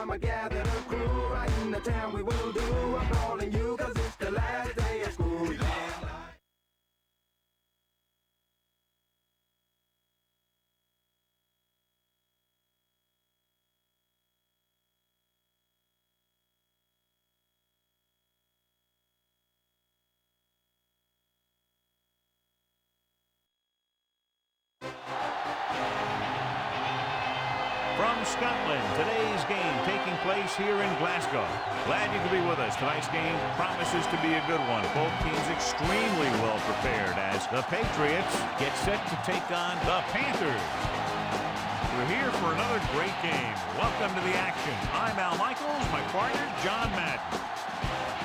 I'ma gather the crew right in the town. We will do. I'm calling you 'cause it's the last day of school. From Scotland, today's game taking place here in Glasgow. Glad you could be with us. Tonight's game promises to be a good one. Both teams extremely well prepared as the Patriots get set to take on the Panthers. We're here for another great game. Welcome to the action. I'm Al Michaels, my partner, John Madden.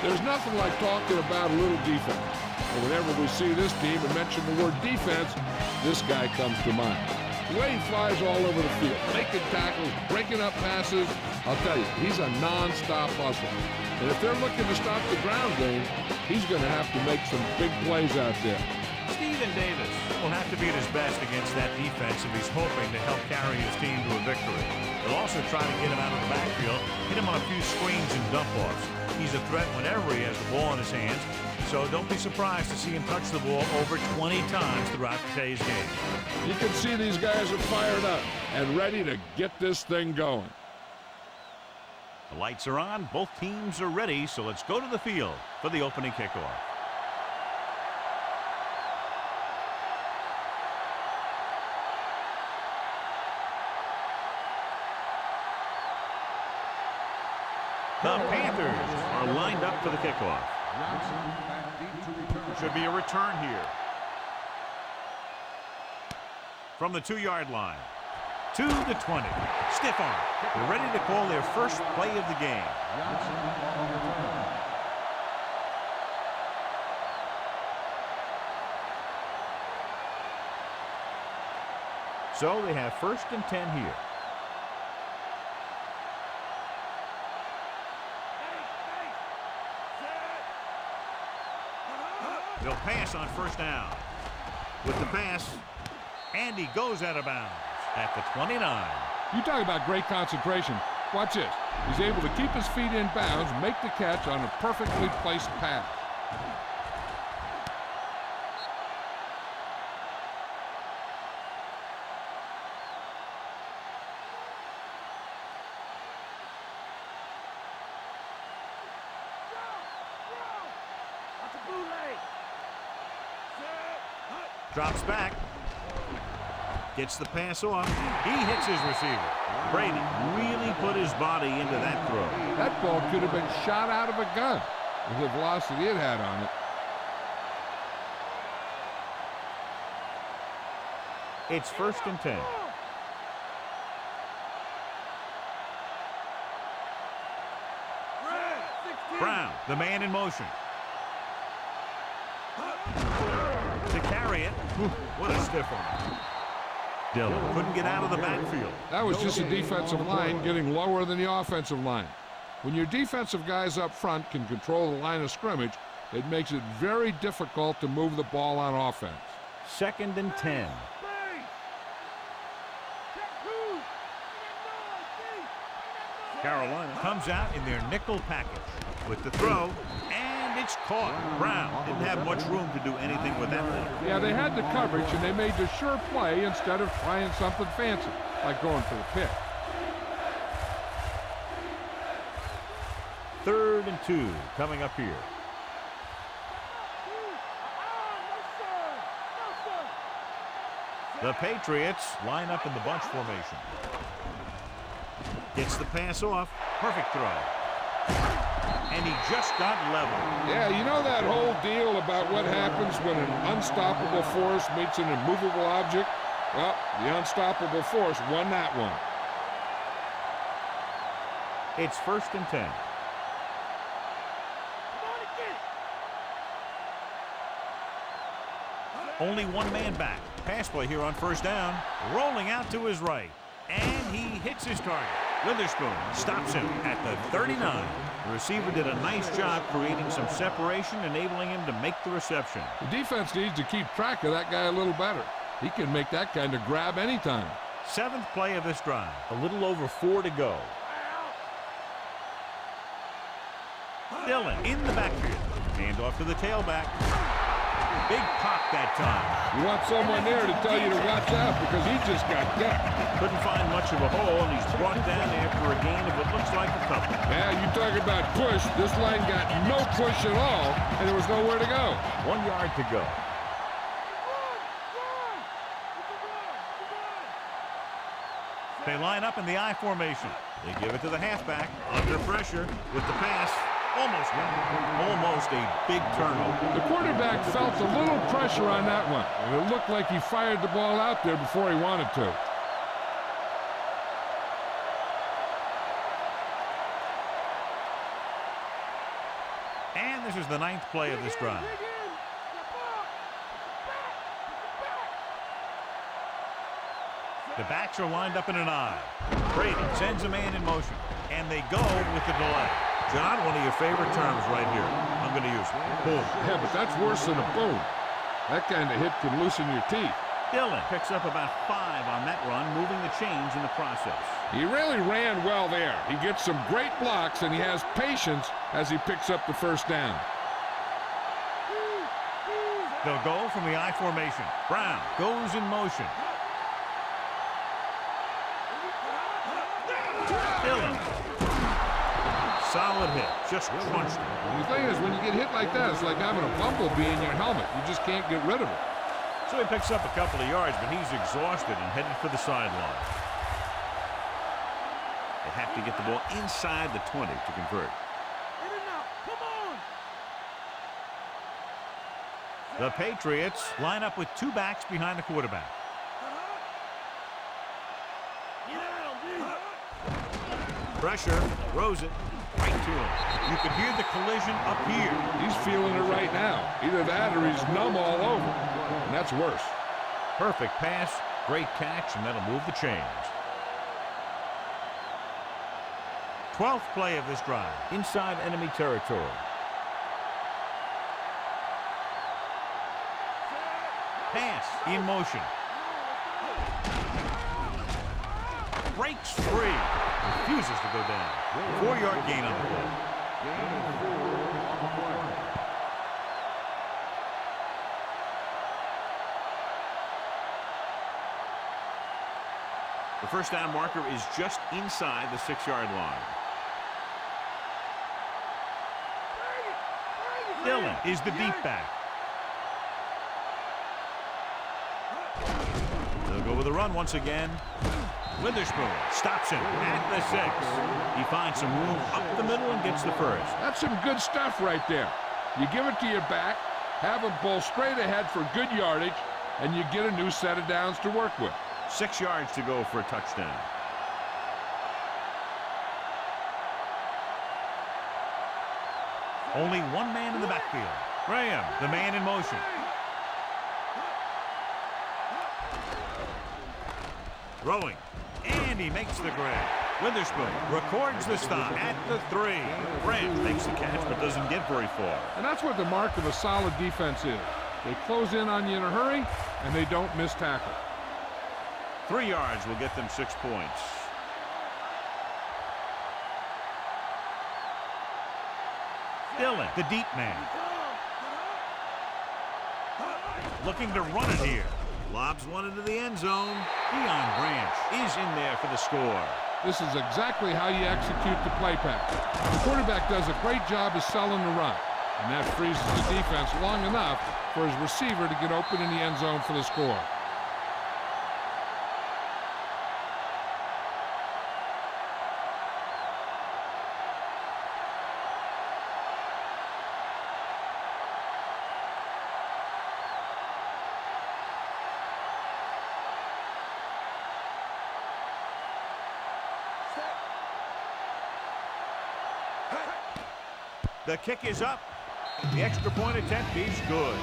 There's nothing like talking about a little defense. And whenever we see this team and mention the word defense, this guy comes to mind. The way he flies all over the field, making tackles, breaking up passes, I'll tell you, he's a non-stop hustler. And if they're looking to stop the ground game, he's going to have to make some big plays out there. Stephen Davis will have to be at his best against that defense if he's hoping to help carry his team to a victory. They'll also try to get him out of the backfield, hit him on a few screens and dump-offs. He's a threat whenever he has the ball in his hands, so don't be surprised to see him touch the ball over 20 times throughout today's game. You can see these guys are fired up and ready to get this thing going. The lights are on, both teams are ready, so let's go to the field for the opening kickoff. The Panthers are lined up for the kickoff. Should be a return here. From the 2-yard line to the 20. Stiff arm. They're ready to call their first play of the game. So they have 1st and 10 here. They'll pass on 1st down. With the pass, and he goes out of bounds at the 29. You talk about great concentration. Watch this. He's able to keep his feet in bounds, make the catch on a perfectly placed pass. Drops back. Gets the pass off. He hits his receiver. Brady really put his body into that throw. That ball could have been shot out of a gun with the velocity it had on it. It's 1st and 10. Brown, the man in motion. To carry it. What a stiff one. Dillon couldn't get out of the backfield. That was just a defensive line getting lower than the offensive line. When your defensive guys up front can control the line of scrimmage, it makes it very difficult to move the ball on offense. 2nd and 10. Carolina comes out in their nickel package with the throw, and it's caught. Brown didn't have much room to do anything with that one. Yeah, they had the coverage, and they made the sure play instead of trying something fancy, like going for the pick. 3rd and 2 coming up here. The Patriots line up in the bunch formation. Gets the pass off. Perfect throw. And he just got level. Yeah, you know that whole deal about what happens when an unstoppable force meets an immovable object? Well, the unstoppable force won that one. It's 1st and 10. Only one man back. Pass play here on 1st down. Rolling out to his right. And he hits his target. Witherspoon stops him at the 39. The receiver did a nice job creating some separation, enabling him to make the reception. The defense needs to keep track of that guy a little better. He can make that kind of grab anytime. 7th play of this drive. A little over 4 to go. Dillon in the backfield. Hand off to the tailback. Big pop that time. You want someone there to tell you to watch out because he just got decked. Couldn't find much of a hole, and he's brought down after a gain of what looks like a couple. Yeah, you talk about push. This line got no push at all, and there was nowhere to go. 1 yard to go. They line up in the I formation. They give it to the halfback. Under pressure with the pass. Almost a big turnover. The quarterback felt a little pressure on that one, and it looked like he fired the ball out there before he wanted to. And this is the 9th play of this drive. The backs are lined up in an I. Brady sends a man in motion, and they go with the delay. John, one of your favorite terms right here. I'm going to use it. Boom. Yeah, but that's worse than a boom. That kind of hit can loosen your teeth. Dillon picks up about 5 on that run, moving the chains in the process. He really ran well there. He gets some great blocks, and he has patience as he picks up the first down. They'll go from the I formation. Brown goes in motion. Dillon. Solid hit. Just crunched it. The thing is, when you get hit like that, it's like having a bumblebee in your helmet. You just can't get rid of it. So he picks up a couple of yards, but he's exhausted and headed for the sideline. They have to get the ball inside the 20 to convert. The Patriots line up with 2 backs behind the quarterback. Pressure, throws it right to him. You can hear the collision up here. He's feeling it right now. Either that or he's numb all over. And that's worse. Perfect pass, great catch, and that'll move the chains. 12th play of this drive, inside enemy territory. Pass in motion. Breaks free. Refuses to go down. 4-yard gain on the play. The first down marker is just inside the 6-yard line. Dillon is the deep back. They'll go with a run once again. Witherspoon stops him at the 6. He finds some room up the middle and gets the first. That's some good stuff right there. You give it to your back, have him pull straight ahead for good yardage, and you get a new set of downs to work with. 6 yards to go for a touchdown. Only one man in the backfield. Graham, the man in motion. Throwing. And he makes the grab. Witherspoon records the stop at the 3. Graham makes the catch but doesn't get very far. And that's what the mark of a solid defense is. They close in on you in a hurry, and they don't miss tackle. 3 yards will get them 6 points. Dillon, the deep man. Looking to run it here. Lobs one into the end zone. Deion Branch is in there for the score. This is exactly how you execute the play pattern. The quarterback does a great job of selling the run, and that freezes the defense long enough for his receiver to get open in the end zone for the score. The kick is up. The extra point attempt is good.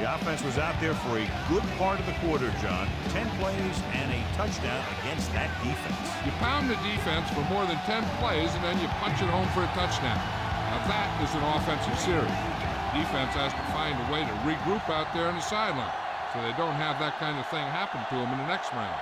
The offense was out there for a good part of the quarter, John. 10 plays and a touchdown against that defense. You pound the defense for more than 10 plays, and then you punch it home for a touchdown. Now that is an offensive series. The defense has to find a way to regroup out there on the sideline so they don't have that kind of thing happen to them in the next round.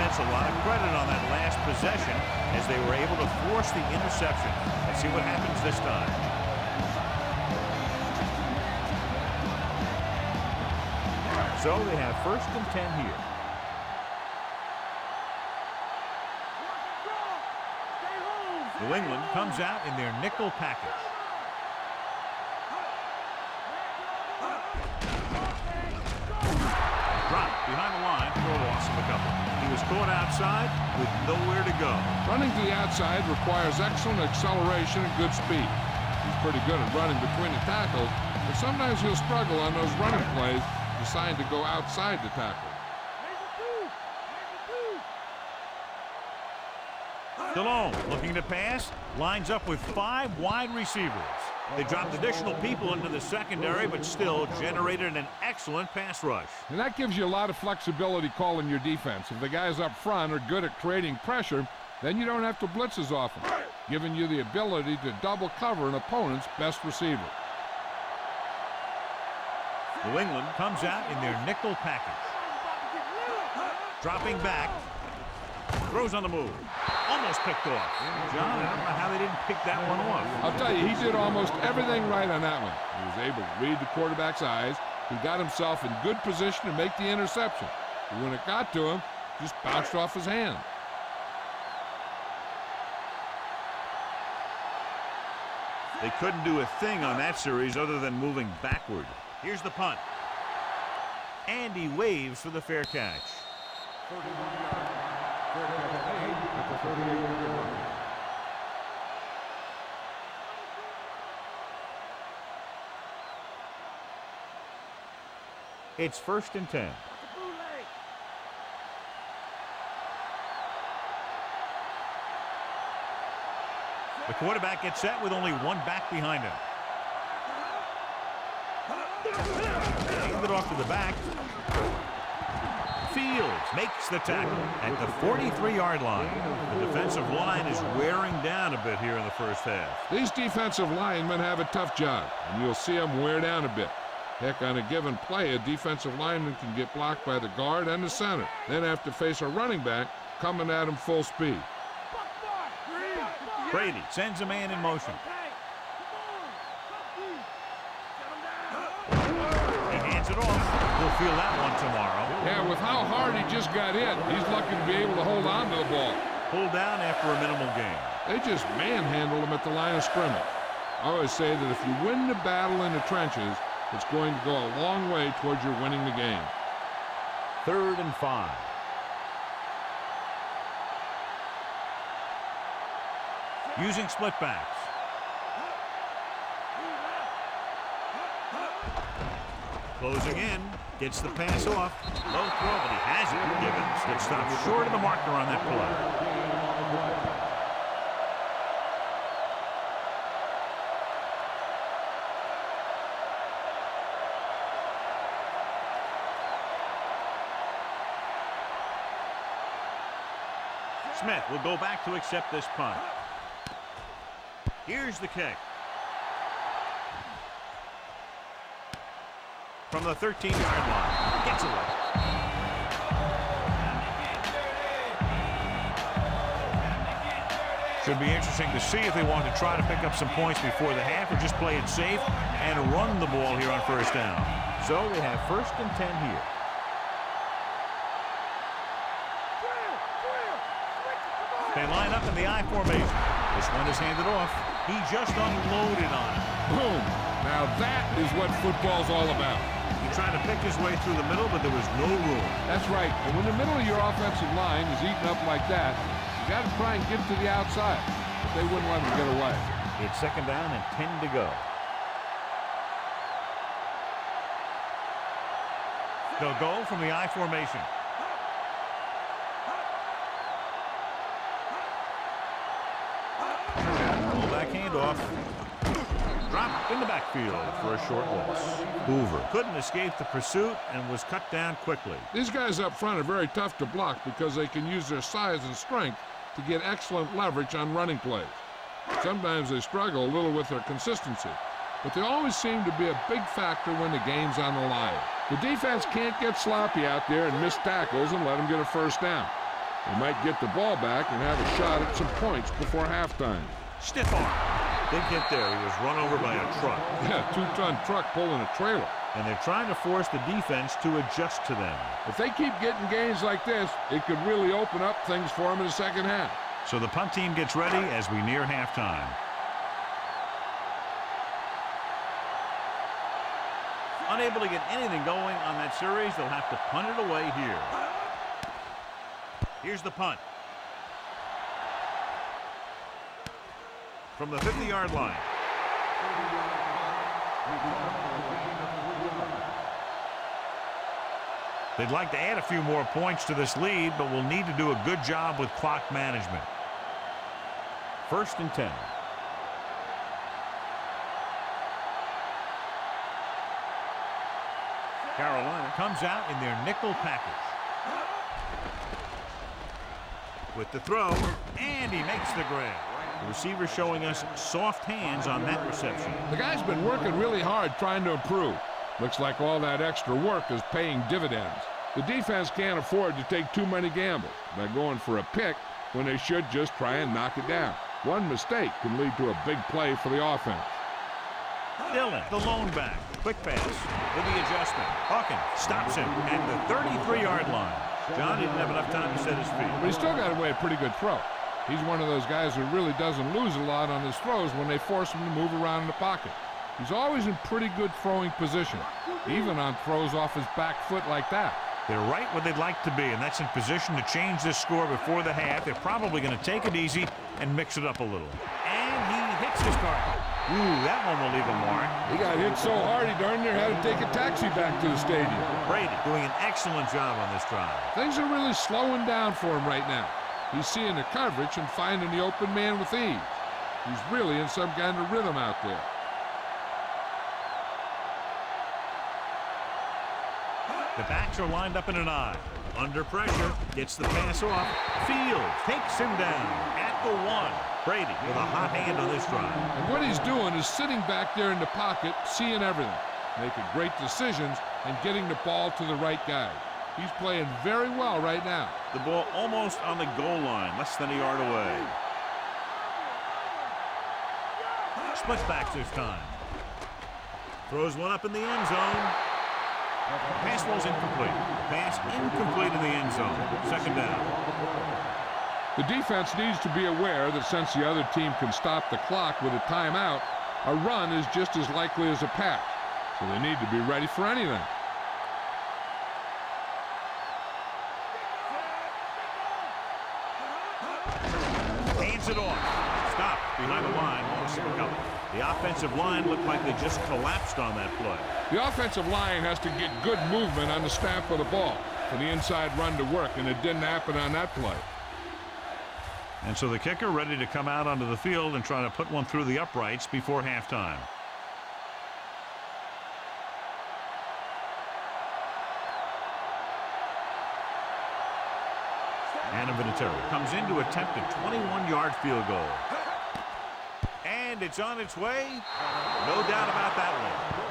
defense a lot of credit on that last possession as they were able to force the interception. Let's see what happens this time. So they have 1st and 10 here. New England comes out in their nickel package. Dropped behind the line for a loss of a couple. He was caught outside with nowhere to go. Running to the outside requires excellent acceleration and good speed. He's pretty good at running between the tackles, but sometimes he'll struggle on those running plays, decide to go outside the tackle. Dillon looking to pass, lines up with 5 wide receivers. They dropped additional people into the secondary, but still generated an excellent pass rush. And that gives you a lot of flexibility calling your defense. If the guys up front are good at creating pressure, then you don't have to blitz as often, giving you the ability to double cover an opponent's best receiver. New England comes out in their nickel package. Dropping back. Throws on the move. Almost picked off. John, I don't know how they didn't pick that one off. I'll tell you, he did almost everything right on that one. He was able to read the quarterback's eyes. He got himself in good position to make the interception. But when it got to him, just bounced off his hand. They couldn't do a thing on that series other than moving backward. Here's the punt. And he waves for the fair catch. 31 yards. Fair catch made at the 38-yard line. It's 1st and 10. The quarterback gets set with only one back behind him. Hand it off to the back. Fields makes the tackle at the 43-yard line. The defensive line is wearing down a bit here in the first half. These defensive linemen have a tough job, and you'll see them wear down a bit. Heck, on a given play, a defensive lineman can get blocked by the guard and the center, then have to face a running back coming at him full speed. Brady sends a man in motion. He hands it off. We'll feel that one tomorrow. Yeah, with how hard he just got hit, he's lucky to be able to hold on to the ball. Pulled down after a minimal gain. They just manhandle him at the line of scrimmage. I always say that if you win the battle in the trenches, it's going to go a long way towards your winning the game. 3rd and 5. Using split backs. Closing in. Gets the pass off. Low throw, but he has it. Gibbons gets stopped short of the marker on that play. Smith will go back to accept this punt. Here's the kick. From the 13-yard line. Gets away. Should be interesting to see if they want to try to pick up some points before the half or just play it safe and run the ball here on 1st down. So we have 1st and 10 here. They line up in the I formation. This one is handed off. He just unloaded on it. Boom. Now that is what football's all about. He tried to pick his way through the middle, but there was no room. That's right. And when the middle of your offensive line is eaten up like that, you got to try and get to the outside. But they wouldn't let him get away. It's 2nd down and 10 to go. They'll go from the I formation. Fullback handoff. Dropped in the backfield for a short loss. Hoover couldn't escape the pursuit and was cut down quickly. These guys up front are very tough to block because they can use their size and strength to get excellent leverage on running plays. Sometimes they struggle a little with their consistency, but they always seem to be a big factor when the game's on the line. The defense can't get sloppy out there and miss tackles and let them get a 1st down. They might get the ball back and have a shot at some points before halftime. Stiff arm. Big hit there. He was run over by a truck. Yeah, 2-ton truck pulling a trailer. And they're trying to force the defense to adjust to them. If they keep getting gains like this, it could really open up things for them in the second half. So the punt team gets ready as we near halftime. Unable to get anything going on that series, they'll have to punt it away here. Here's the punt. From the 50-yard line. They'd like to add a few more points to this lead, but will need to do a good job with clock management. 1st and 10. Carolina comes out in their nickel package. With the throw, and he makes the grab. The receiver showing us soft hands on that reception. The guy's been working really hard trying to improve. Looks like all that extra work is paying dividends. The defense can't afford to take too many gambles by going for a pick when they should just try and knock it down. One mistake can lead to a big play for the offense. Dillon, the lone back. Quick pass with the adjustment. Hawkins stops him at the 33-yard line. John didn't have enough time to set his feet. But he's still got away a pretty good throw. He's one of those guys who really doesn't lose a lot on his throws when they force him to move around in the pocket. He's always in pretty good throwing position, even on throws off his back foot like that. They're right where they'd like to be, and that's in position to change this score before the half. They're probably going to take it easy and mix it up a little. And he hits his target. Ooh, that one will leave a mark. He got hit so hard he darn near had to take a taxi back to the stadium. Brady doing an excellent job on this drive. Things are really slowing down for him right now. He's seeing the coverage and finding the open man with ease. He's really in some kind of rhythm out there. The backs are lined up in an I. Under pressure, gets the pass off. Fields takes him down at the 1. Brady with a hot hand on this drive. And what he's doing is sitting back there in the pocket, seeing everything, making great decisions, and getting the ball to the right guy. He's playing very well right now. The ball almost on the goal line, less than a yard away. Splits back this time. Throws one up in the end zone. Pass ball's incomplete. Pass incomplete in the end zone. 2nd down. The defense needs to be aware that since the other team can stop the clock with a timeout, a run is just as likely as a pass. So they need to be ready for anything. Hands it off. Stop behind the line. The offensive line looked like they just collapsed on that play. The offensive line has to get good movement on the snap of the ball for the inside run to work, and it didn't happen on that play. And so the kicker ready to come out onto the field and try to put one through the uprights before halftime. Anna Vinatieri comes in to attempt a 21-yard field goal. And it's on its way. No doubt about that one.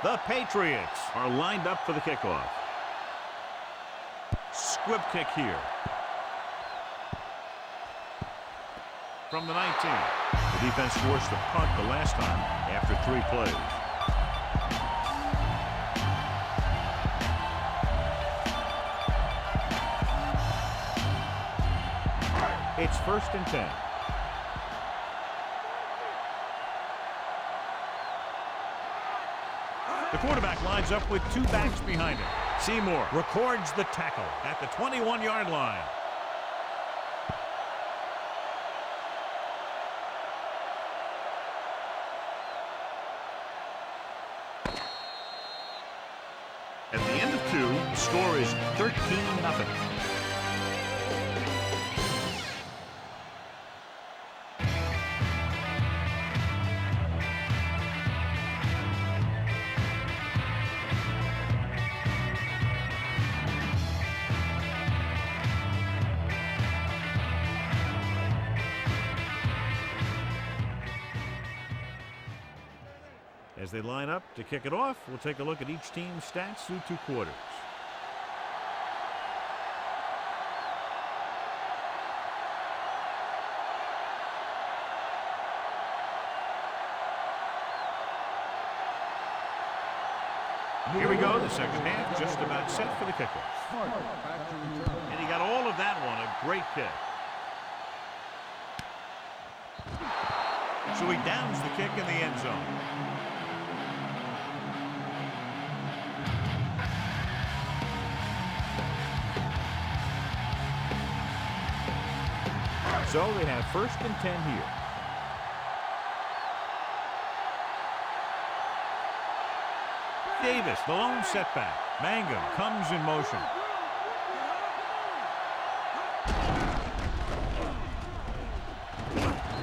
The Patriots are lined up for the kickoff. Squib kick here. From the 19. The defense forced the punt the last time after 3 plays. It's 1st and 10. The quarterback lines up with 2 backs behind him. Seymour records the tackle at the 21-yard line. At the end of 2, the score is 13-0. As they line up to kick it off, we'll take a look at each team's stats through 2 quarters. Here we go, the second half, just about set for the kickoff. And he got all of that one, a great kick. So he downs the kick in the end zone. So they have 1st and 10 here. Davis, the lone setback. Mangum comes in motion.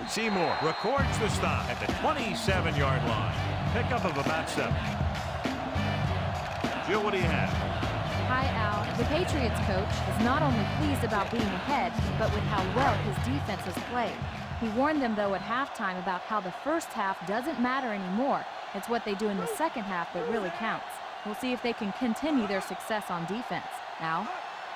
Seymour records the stop at the 27-yard line. Pickup of about 7. Jill, what do you have? Hi, Al. The Patriots coach is not only pleased about being ahead, but with how well his defense has played. He warned them, though, at halftime about how the first half doesn't matter anymore. It's what they do in the second half that really counts. We'll see if they can continue their success on defense. Al?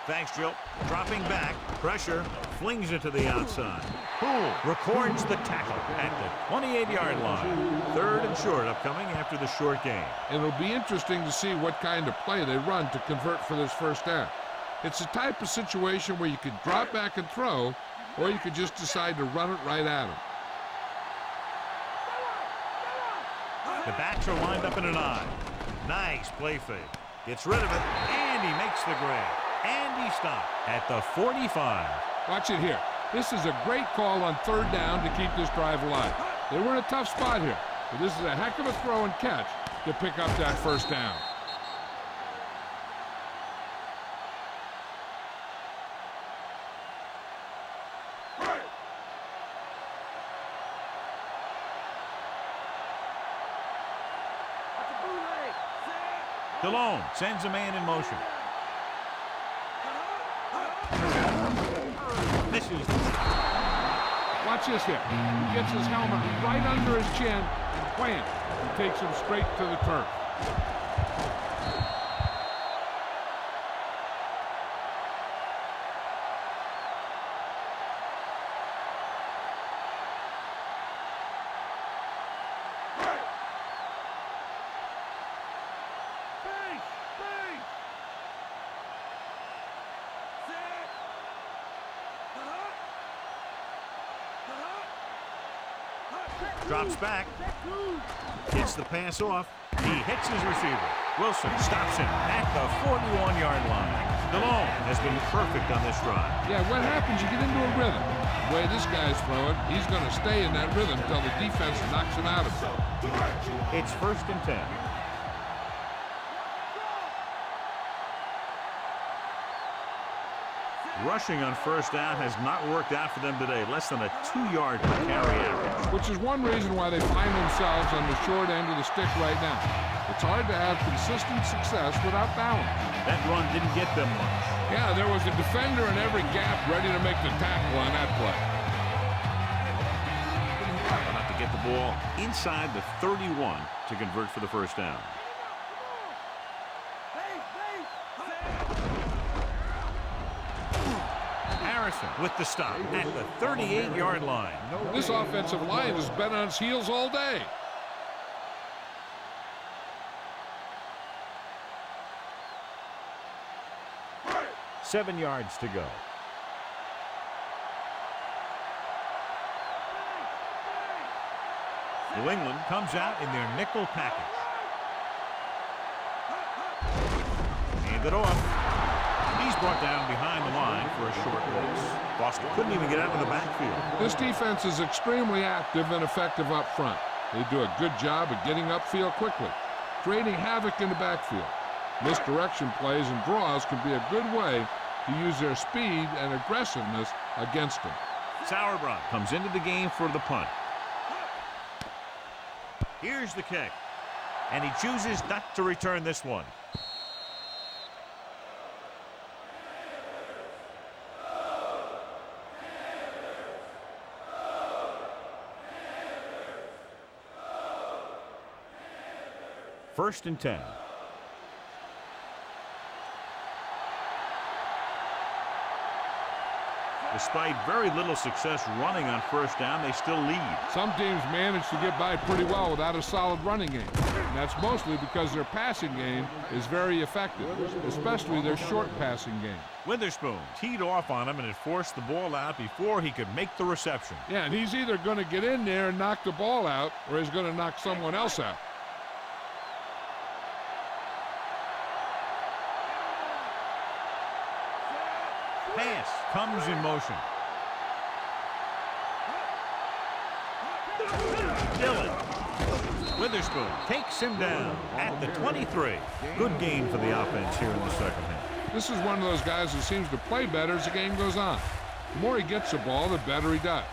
Thanks, Jill. Dropping back, pressure, flings it to the outside. Poole records the tackle at the 28-yard line. 3rd and short upcoming after the short game. It'll be interesting to see what kind of play they run to convert for this first down. It's a type of situation where you could drop back and throw, or you could just decide to run it right at them. The backs are lined up in an I. Nice play fake. Gets rid of it, and he makes the grab. And he stopped at the 45. Watch it here. This is a great call on 3rd down to keep this drive alive. They were in a tough spot here, but this is a heck of a throw and catch to pick up that first down. Dillon sends a man in motion. Misses. Watch this here. He gets his helmet right under his chin and wham, he takes him straight to the turf. Drops back. Gets the pass off. He hits his receiver. Wilson stops him at the 41-yard line. Dillon has been perfect on this drive. Yeah, what happens, you get into a rhythm. The way this guy's throwing, he's going to stay in that rhythm until the defense knocks him out of it. It's 1st and 10. Rushing on 1st down has not worked out for them today. Less than a 2-yard per carry average. Which is one reason why they find themselves on the short end of the stick right now. It's hard to have consistent success without balance. That run didn't get them much. Yeah, there was a defender in every gap ready to make the tackle on that play. They'll have to get the ball inside the 31 to convert for the first down. With the stop at the 38-yard line. This offensive line has been on its heels all day. Seven yards to go. New England comes out in their nickel package. Hand it off. He's brought down behind the line for a short race. Boston couldn't even get out of the backfield. This defense is extremely active and effective up front. They do a good job of getting upfield quickly, creating havoc in the backfield. Misdirection plays and draws can be a good way to use their speed and aggressiveness against them. Sauerbrunn comes into the game for the punt. Here's the kick. And he chooses not to return this one. 1st and 10. Despite very little success running on 1st down, they still lead. Some teams manage to get by pretty well without a solid running game. And that's mostly because their passing game is very effective, especially their short passing game. Witherspoon teed off on him, and it forced the ball out before he could make the reception. Yeah, and he's either going to get in there and knock the ball out, or he's going to knock someone else out. Pass comes in motion. Dillon. Witherspoon takes him down at the 23. Good gain for the offense here in the second half. This is one of those guys that seems to play better as the game goes on. The more he gets the ball, the better he does.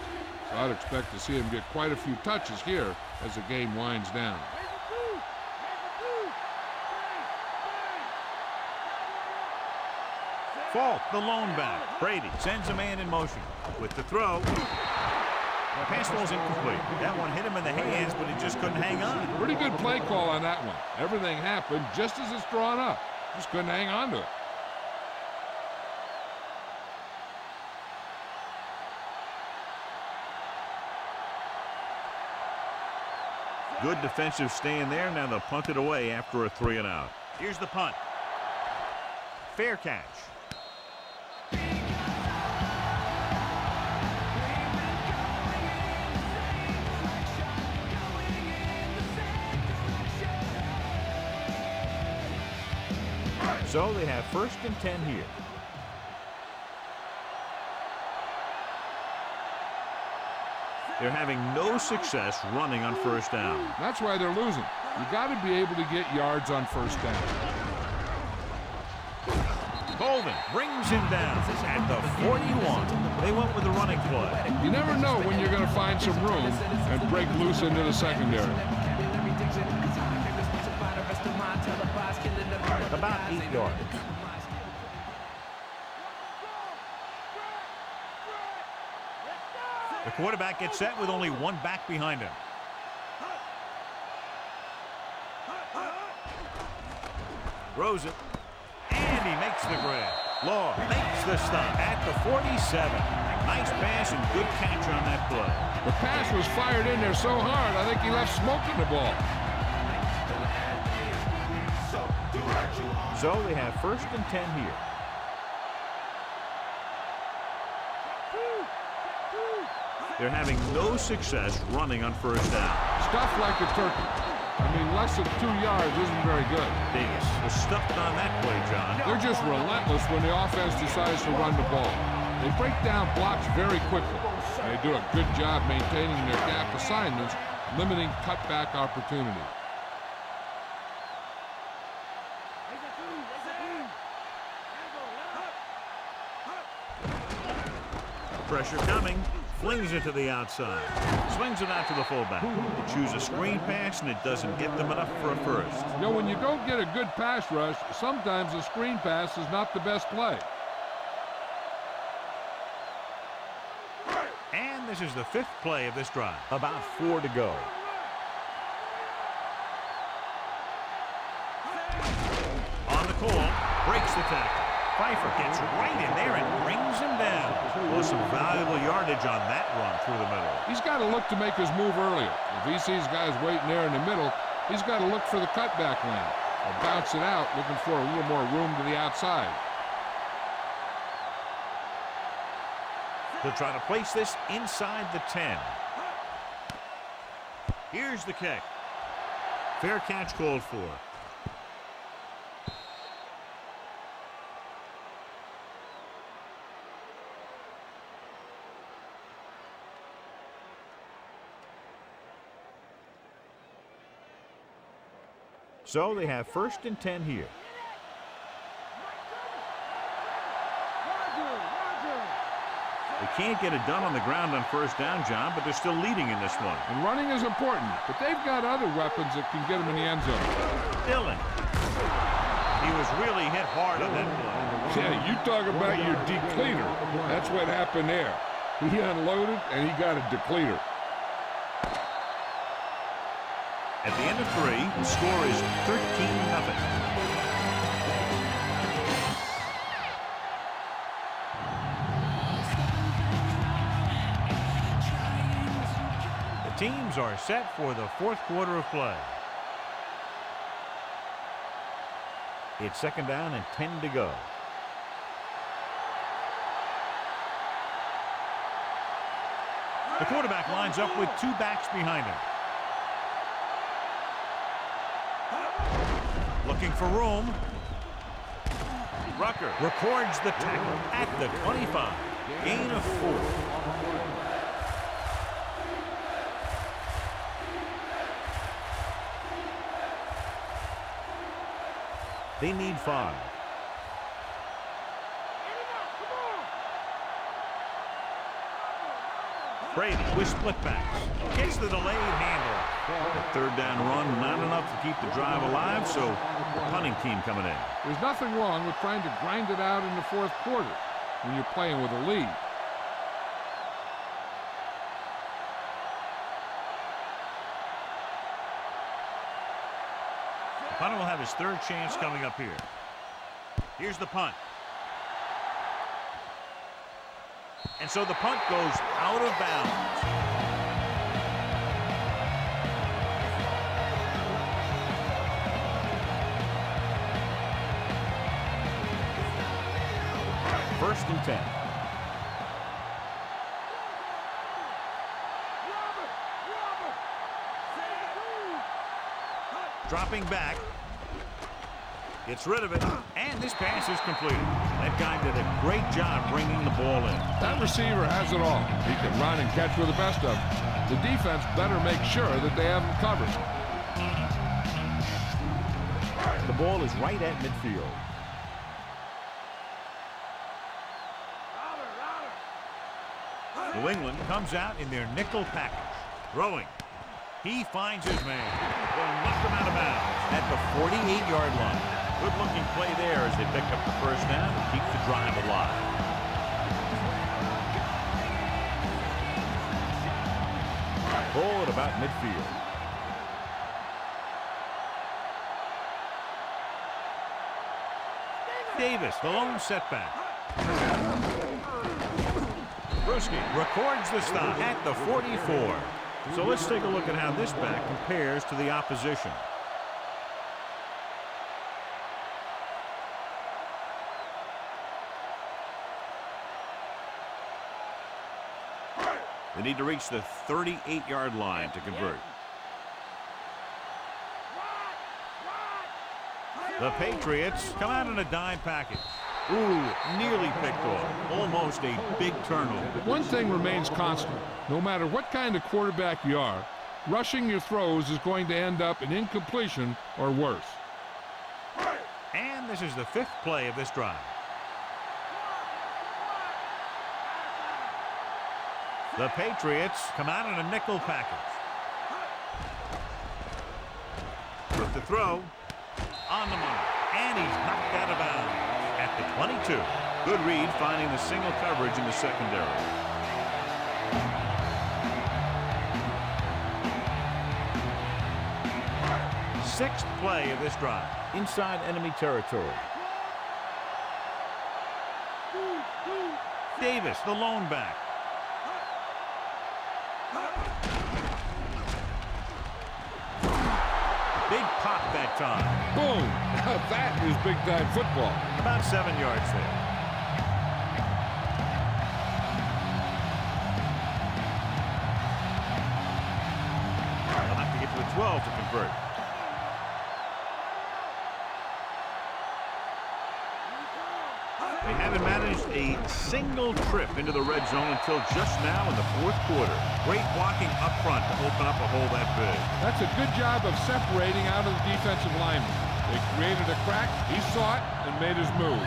So I'd expect to see him get quite a few touches here as the game winds down. Falk, the lone back. Brady sends a man in motion with the throw. The pass ball's incomplete. That one hit him in the hands, but he just couldn't hang on. Pretty good play call on that one. Everything happened just as it's drawn up. Just couldn't hang on to it. Good defensive stand there. Now they'll punt it away after a 3-and-out. Here's the punt. Fair catch. So they have 1st and 10 here. They're having no success running on 1st down. That's why they're losing. You got to be able to get yards on 1st down. Colvin brings him down at the 41. They went with the running play. You never know when you're going to find some room and break loose into the secondary. About 8 yards. The quarterback gets set with only one back behind him. Throws it, and he makes the grab. Law makes the stop at the 47. Nice pass and good catch on that play. The pass was fired in there so hard, I think he left smoke in the ball. So they have 1st and 10 here. They're having no success running on 1st down. Stuff like a turkey. I mean, less than 2 yards isn't very good. Davis was stuffed on that play, John. They're just relentless when the offense decides to run the ball. They break down blocks very quickly. They do a good job maintaining their gap assignments, limiting cutback opportunity. Pressure coming. Flings it to the outside. Swings it out to the fullback. They choose a screen pass, and it doesn't get them enough for a 1st. You know, when you don't get a good pass rush, sometimes a screen pass is not the best play. And this is the 5th play of this drive. About 4 to go. On the call, breaks the tackle. Pfeiffer gets right in there and brings him down. Well, some valuable yardage on that run through the middle. He's got to look to make his move earlier. If he sees guys waiting there in the middle, he's got to look for the cutback lane. Or bounce it out, looking for a little more room to the outside. He'll try to place this inside the 10. Here's the kick. Fair catch called for. So they have 1st and 10 here. They can't get it done on the ground on 1st down, John, but they're still leading in this one. And running is important, but they've got other weapons that can get them in the end zone. Dillon. He was really hit hard on that play. Yeah, you talk about your depleter. That's what happened there. He unloaded, and he got a depleter. At the end of 3, the score is 13-0. Teams are set for the fourth quarter of play. It's 2nd down and 10 to go. The quarterback lines up with 2 backs behind him. Looking for room. Rucker records the tackle at the 25. Gain of 4. They need 5. Brady with split backs. Gets the delayed handoff. The 3rd down run, not enough to keep the drive alive, so the punting team coming in. There's nothing wrong with trying to grind it out in the 4th quarter when you're playing with a lead. The punter will have his 3rd chance coming up here. Here's the punt. And so the punt goes out of bounds. First and 10. Dropping back. Gets rid of it, and this pass is completed. That guy did a great job bringing the ball in. That receiver has it all. He can run and catch with the best of them. The defense better make sure that they have him covered. The ball is right at midfield. New England comes out in their nickel package. Throwing. He finds his man. Will knock him out of bounds at the 48-yard line. Good-looking play there as they pick up the 1st down and keep the drive alive. Ball at about midfield. Davis, the lone setback. Bruschi records the stop at the 44. So let's take a look at how this back compares to the opposition. They need to reach the 38-yard line to convert. The Patriots come out in a dime package. Ooh, nearly picked off. Almost a big turnover. One thing remains constant. No matter what kind of quarterback you are, rushing your throws is going to end up in incompletion or worse. And this is the 5th play of this drive. The Patriots come out in a nickel package. With the throw on the money. And he's knocked out of bounds at the 22. Good read finding the single coverage in the secondary. Sixth play of this drive. Inside enemy territory. Davis, the lone back. Big pop that time. Boom! That is big-time football. About 7 yards there. They'll have to get to the 12 to convert. They haven't managed a single trip into the red zone until just now in the 4th quarter. Great blocking up front to open up a hole that big. That's a good job of separating out of the defensive lineman. They created a crack, he saw it, and made his move.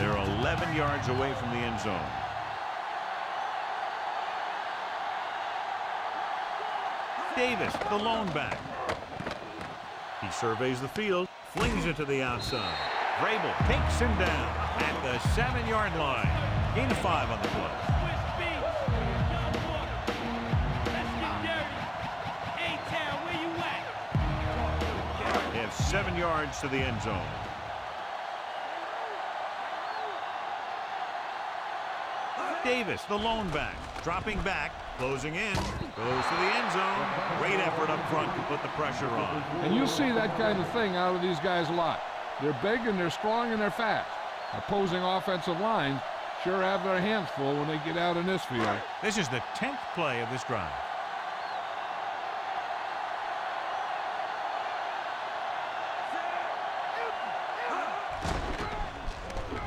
They're 11 yards away from the end zone. Davis, the lone back. He surveys the field, flings it to the outside. Vrabel takes him down at the 7-yard line. Gain of 5 on the play. 7 yards to the end zone. Davis, the lone back, dropping back, closing in, goes to the end zone. Great effort up front to put the pressure on. And you see that kind of thing out of these guys a lot. They're big and they're strong and they're fast. Opposing offensive lines sure have their hands full when they get out in this field. This is the 10th play of this drive.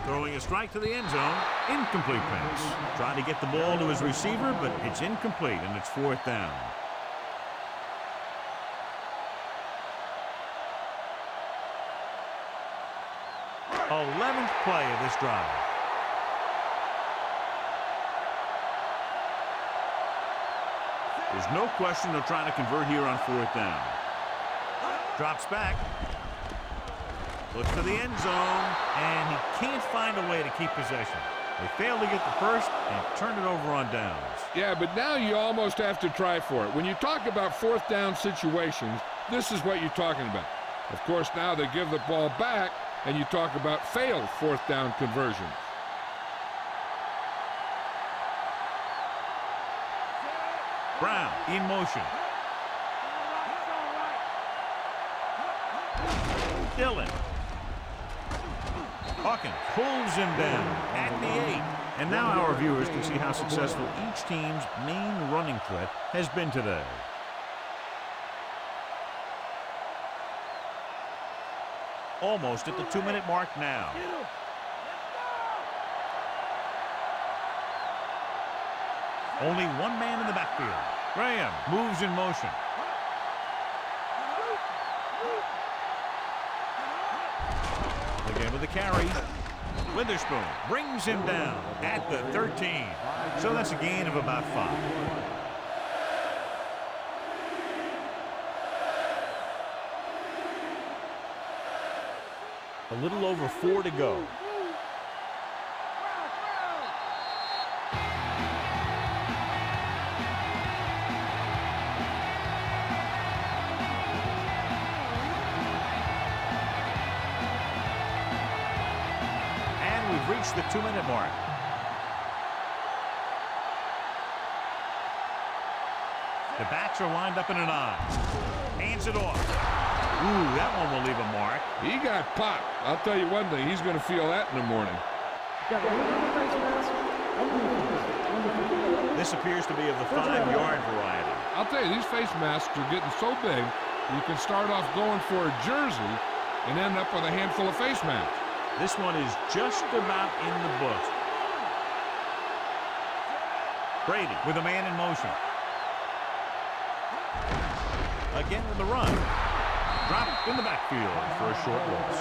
Throwing a strike to the end zone. Incomplete pass. Trying to get the ball to his receiver, but it's incomplete, and it's 4th down. The 11th play of this drive. There's no question they're trying to convert here on 4th down. Drops back. Looks to the end zone, and he can't find a way to keep possession. They failed to get the first and turn it over on downs. Yeah, but now you almost have to try for it. When you talk about 4th down situations, this is what you're talking about. Of course, now they give the ball back, and you talk about failed 4th down conversions. Brown in motion. Dillon. Hawkins pulls him down at the 8. And now our viewers can see how successful each team's main running threat has been today. Almost at the 2-minute mark now. Only one man in the backfield. Graham moves in motion. Again with the carry. Witherspoon brings him down at the 13. So that's a gain of about 5. A little over 4 to go. Reached the 2-minute mark. The backs are lined up in an I. Hands it off. Ooh, that one will leave a mark. He got popped. I'll tell you one thing, he's going to feel that in the morning. This appears to be of the 5-yard variety. I'll tell you, these face masks are getting so big, you can start off going for a jersey and end up with a handful of face masks. This one is just about in the books. Brady with a man in motion. Again with the run. Dropped in the backfield for a short loss.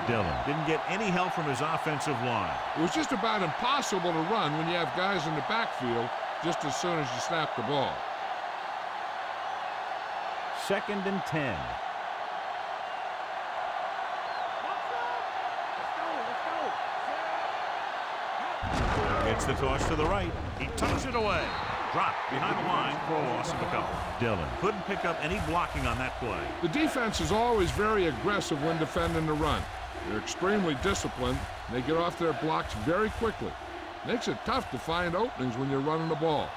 Dillon didn't get any help from his offensive line. It was just about impossible to run when you have guys in the backfield just as soon as you snap the ball. 2nd and 10. Gets the toss to the right. He tucks it away. Dropped behind the line for a loss of a couple. Dillon couldn't pick up any blocking on that play. The defense is always very aggressive when defending the run. They're extremely disciplined. They get off their blocks very quickly. Makes it tough to find openings when you're running the ball.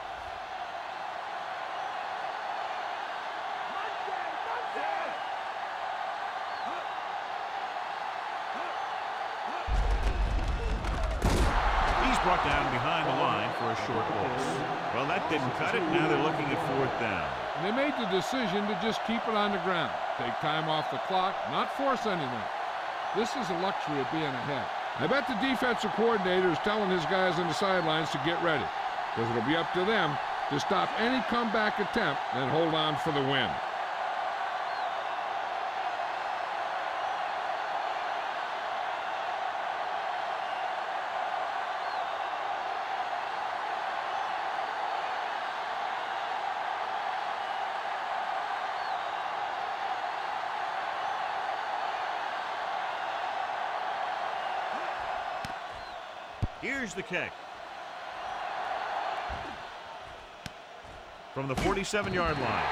Brought down behind the line for a short loss. Well, that didn't cut it. Now they're looking at 4th down. They made the decision to just keep it on the ground. Take time off the clock, not force anything. This is a luxury of being ahead. I bet the defensive coordinator is telling his guys on the sidelines to get ready, because it'll be up to them to stop any comeback attempt and hold on for the win. Here's the kick. From the 47-yard line.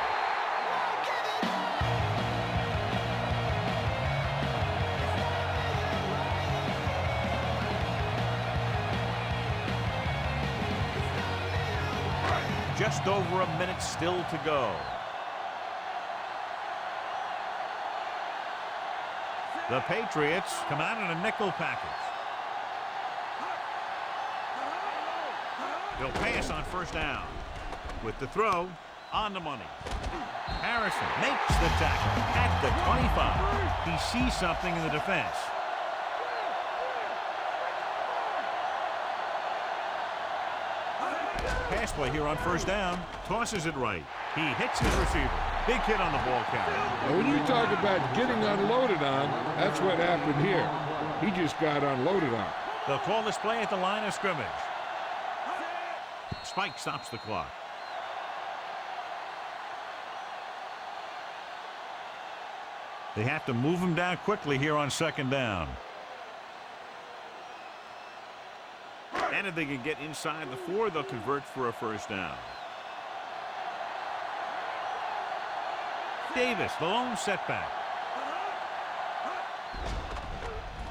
Just over a minute still to go. The Patriots come out in a nickel package. They'll pass on first down. With the throw, on the money. Harrison makes the tackle at the 25. He sees something in the defense. Pass play here on first down. Tosses it right. He hits his receiver. Big hit on the ball carrier. Now, when you talk about getting unloaded on, that's what happened here. He just got unloaded on. They'll call this play at the line of scrimmage. Spike stops the clock. They have to move him down quickly here on second down. And if they can get inside the 4, they'll convert for a first down. Davis, the lone setback.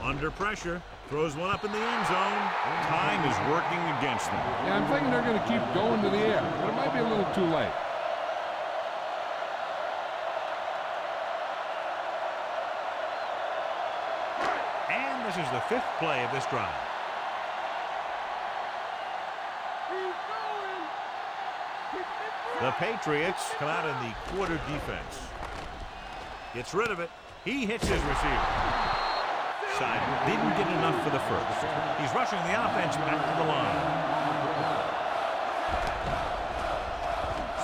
Under pressure, throws one up in the end zone. Time is working against them. Yeah, I'm thinking they're going to keep going to the air, but it might be a little too late. And this is the 5th play of this drive. The Patriots come out in the quarter defense. Gets rid of it. He hits his receiver. Side didn't get enough for the first. He's rushing the offense back to the line.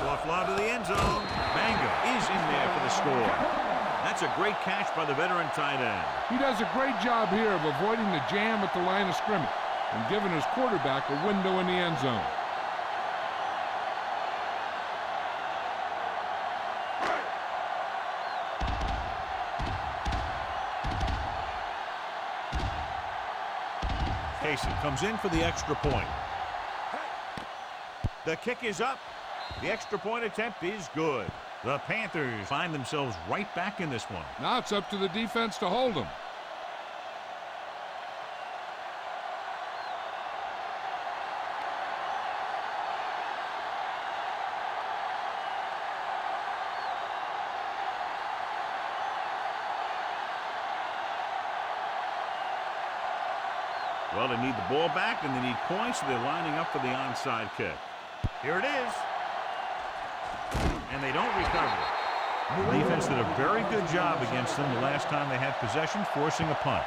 Soft lob to the end zone. Manga is in there for the score. That's a great catch by the veteran tight end. He does a great job here of avoiding the jam at the line of scrimmage and giving his quarterback a window in the end zone. Casey comes in for the extra point. The kick is up. The extra point attempt is good. The Panthers find themselves right back in this one. Now it's up to the defense to hold them. Well, they need the ball back and they need points, so they're lining up for the onside kick. Here it is. And they don't recover. The defense did a very good job against them the last time they had possession, forcing a punt.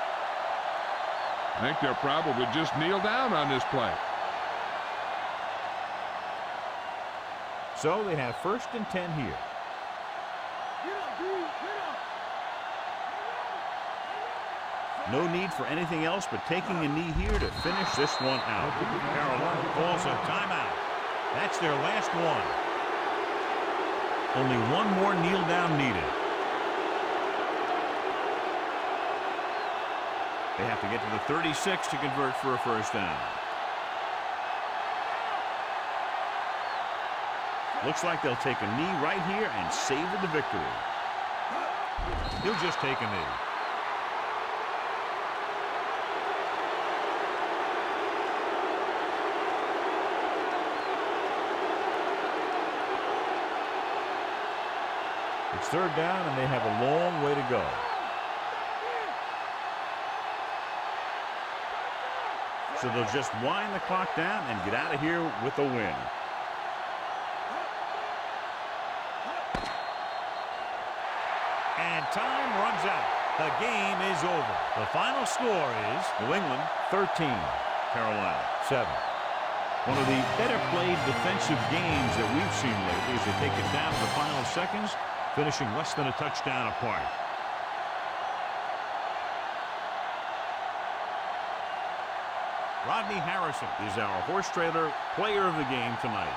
I think they'll probably just kneel down on this play. So they have 1st and 10 here. No need for anything else but taking a knee here to finish this one out. Carolina calls a timeout. That's their last one. Only one more kneel down needed. They have to get to the 36 to convert for a first down. Looks like they'll take a knee right here and savor the victory. He'll just take a knee. It's 3rd down, and they have a long way to go. So they'll just wind the clock down and get out of here with a win. And time runs out. The game is over. The final score is New England 13, Carolina 7. One of the better played defensive games that we've seen lately as they take it down to the final seconds, finishing less than a touchdown apart. Rodney Harrison is our horse trailer player of the game tonight.